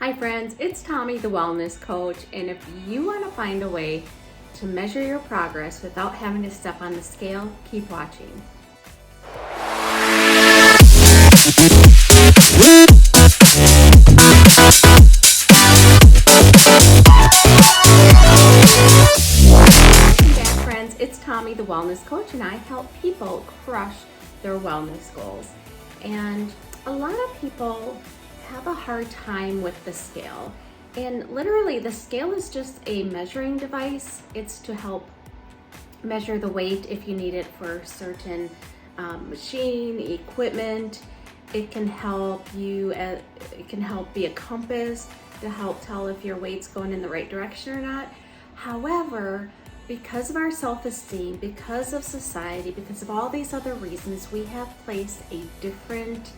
Hi friends, it's Tommy the Wellness Coach, and if you want to find a way to measure your progress without having to step on the scale, keep watching. Welcome back friends, it's Tommy the Wellness Coach, and I help people crush their wellness goals. And a lot of people have a hard time with the scale. And literally the scale is just a measuring device. It's to help measure the weight if you need it for certain machine, equipment. It can help you, it can help be a compass to help tell if your weight's going in the right direction or not. However, because of our self-esteem, because of society, because of all these other reasons, we have placed a different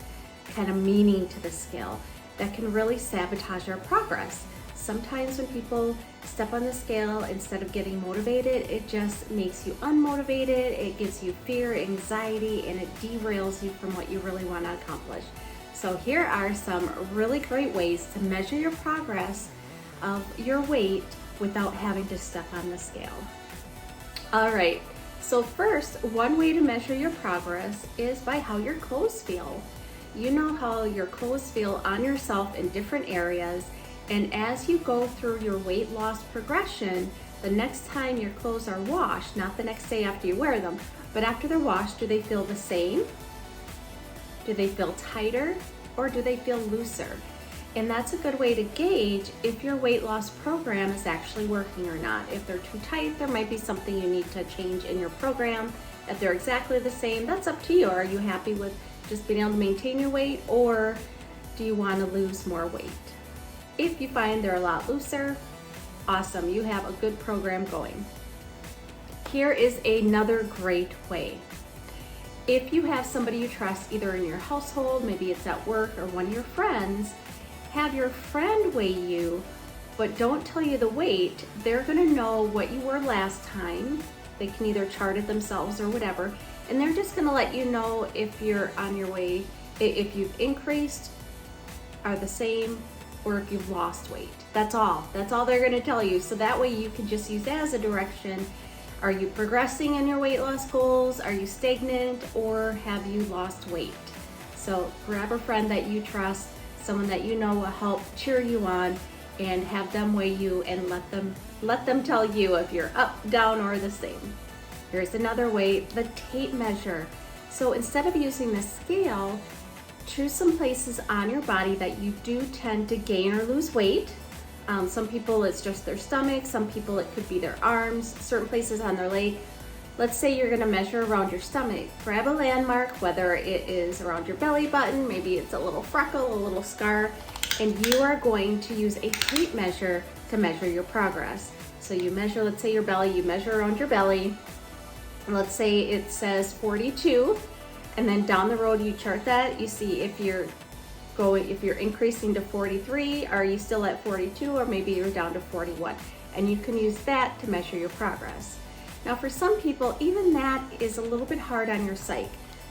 kind of meaning to the scale that can really sabotage our progress. Sometimes when people step on the scale, instead of getting motivated, it just makes you unmotivated, it gives you fear, anxiety, and it derails you from what you really want to accomplish. So here are some really great ways to measure your progress of your weight without having to step on the scale. All right, so first, one way to measure your progress is by how your clothes feel. You know how your clothes feel on yourself in different areas, and as you go through your weight loss progression, the next time your clothes are washed, not the next day after you wear them, but after they're washed, do they feel the same? Do they feel tighter, or do they feel looser? And that's a good way to gauge if your weight loss program is actually working or not. If they're too tight, there might be something you need to change in your program. If they're exactly the same, that's up to you. Are you happy with just being able to maintain your weight, or do you want to lose more weight? If you find they're a lot looser, awesome, you have a good program going. Here is another great way. If you have somebody you trust, either in your household, maybe it's at work, or one of your friends, have your friend weigh you, but don't tell you the weight. They're gonna know what you were last time. They can either chart it themselves or whatever, and they're just gonna let you know if you're on your way, if you've increased, are the same, or if you've lost weight. That's all they're gonna tell you. So that way you can just use that as a direction. Are you progressing in your weight loss goals? Are you stagnant, or have you lost weight? So grab a friend that you trust, someone that you know will help cheer you on, and have them weigh you and let them tell you if you're up, down, or the same. Here's another way, the tape measure. So instead of using the scale, choose some places on your body that you do tend to gain or lose weight. Some people it's just their stomach, some people it could be their arms, certain places on their leg. Let's say you're gonna measure around your stomach. Grab a landmark, whether it is around your belly button, maybe it's a little freckle, a little scar, and you are going to use a tape measure to measure your progress. So you measure, let's say your belly, you measure around your belly. Let's say it says 42, and then down the road you chart that. You see if you're increasing to 43, are you still at 42, or maybe you're down to 41, and you can use that to measure your progress. Now for some people, even that is a little bit hard on your psyche.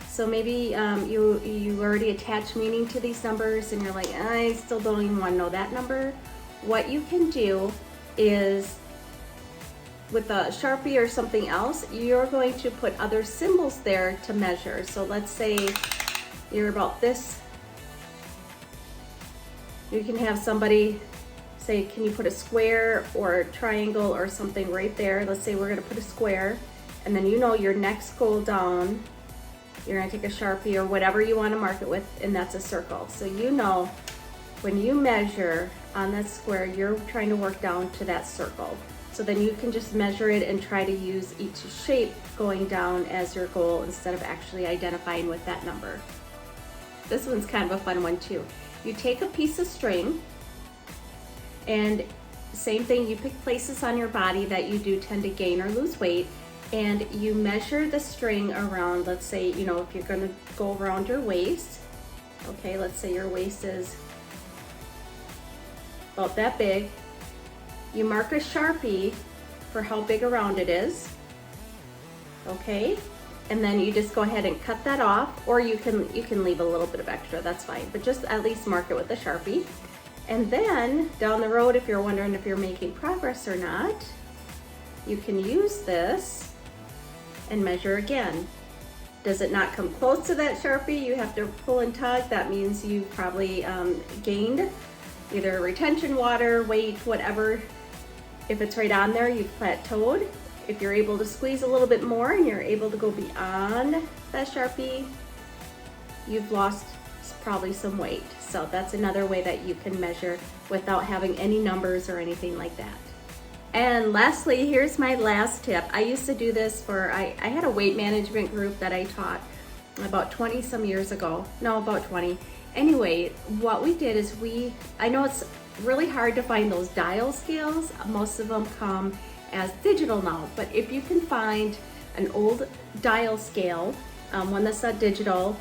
So maybe you already attach meaning to these numbers and you're like, I still don't even want to know that number. What you can do is, with a Sharpie or something else, you're going to put other symbols there to measure. So let's say you're about this. You can have somebody say, can you put a square or a triangle or something right there? Let's say we're gonna put a square, and then you know your next goal down, you're gonna take a Sharpie or whatever you wanna mark it with, and that's a circle. So you know when you measure on that square, you're trying to work down to that circle. So then you can just measure it and try to use each shape going down as your goal instead of actually identifying with that number. This one's kind of a fun one too. You take a piece of string, and same thing, you pick places on your body that you do tend to gain or lose weight, and you measure the string around, let's say, if you're gonna go around your waist, okay, let's say your waist is about that big. You mark a Sharpie for how big around it is, okay? And then you just go ahead and cut that off, or you can leave a little bit of extra, that's fine, but just at least mark it with a Sharpie. And then down the road, if you're wondering if you're making progress or not, you can use this and measure again. Does it not come close to that Sharpie? You have to pull and tug. That means you probably gained either retention water, weight, whatever. If it's right on there, you've plateaued. If you're able to squeeze a little bit more and you're able to go beyond that Sharpie, you've lost probably some weight. So that's another way that you can measure without having any numbers or anything like that. And lastly, here's my last tip. I used to do this for, I had a weight management group that I taught about 20 some years ago. No, about 20. Anyway, what we did is I know it's really hard to find those dial scales. Most of them come as digital now, but if you can find an old dial scale, one that's not digital,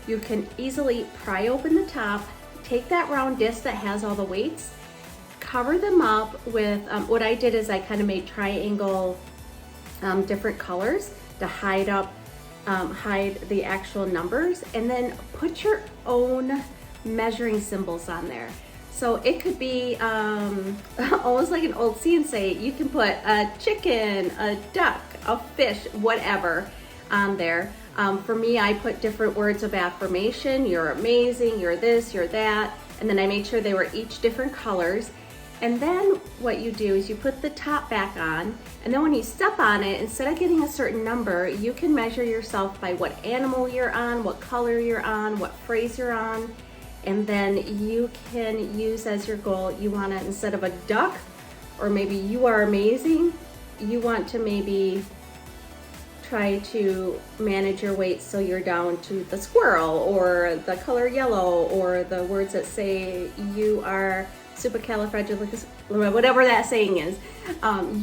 you can easily pry open the top, take that round disc that has all the weights, cover them up with, what I did is I kind of made triangle different colors to hide the actual numbers, and then put your own measuring symbols on there. So it could be almost like an old CNC. You can put a chicken, a duck, a fish, whatever on there. For me, I put different words of affirmation. You're amazing, you're this, you're that. And then I made sure they were each different colors. And then what you do is you put the top back on, and then when you step on it, instead of getting a certain number, you can measure yourself by what animal you're on, what color you're on, what phrase you're on, and then you can use as your goal, you want to, instead of a duck, or maybe you are amazing, you want to maybe try to manage your weight so you're down to the squirrel, or the color yellow, or the words that say you are supercalifragilistic, whatever that saying is.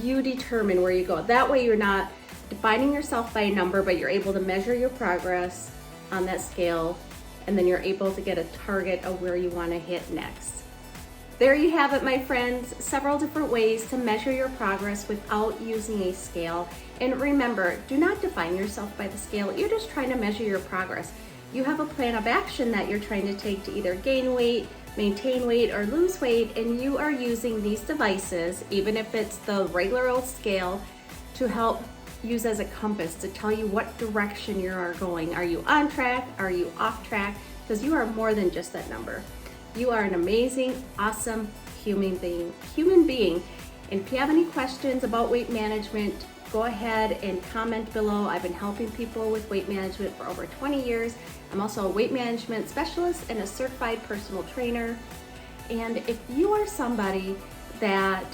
You determine where you go. That way you're not defining yourself by a number, but you're able to measure your progress on that scale, and then you're able to get a target of where you want to hit next. There you have it, my friends, several different ways to measure your progress without using a scale. And remember, do not define yourself by the scale. You're just trying to measure your progress. You have a plan of action that you're trying to take to either gain weight, maintain weight, or lose weight, and you are using these devices, even if it's the regular old scale, to help use as a compass to tell you what direction you are going. Are you on track? Are you off track? Because you are more than just that number. You are an amazing, awesome human being. And if you have any questions about weight management, go ahead and comment below. I've been helping people with weight management for over 20 years. I'm also a weight management specialist and a certified personal trainer. And if you are somebody that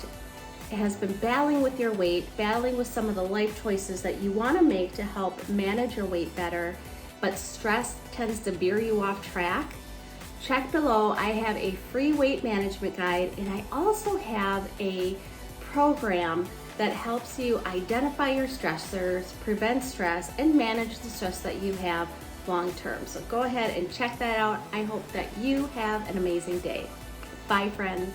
has been battling with your weight, battling with some of the life choices that you want to make to help manage your weight better, but stress tends to veer you off track, check below. I have a free weight management guide, and I also have a program that helps you identify your stressors, prevent stress, and manage the stress that you have long term. So go ahead and check that out. I hope that you have an amazing day. Bye, friends.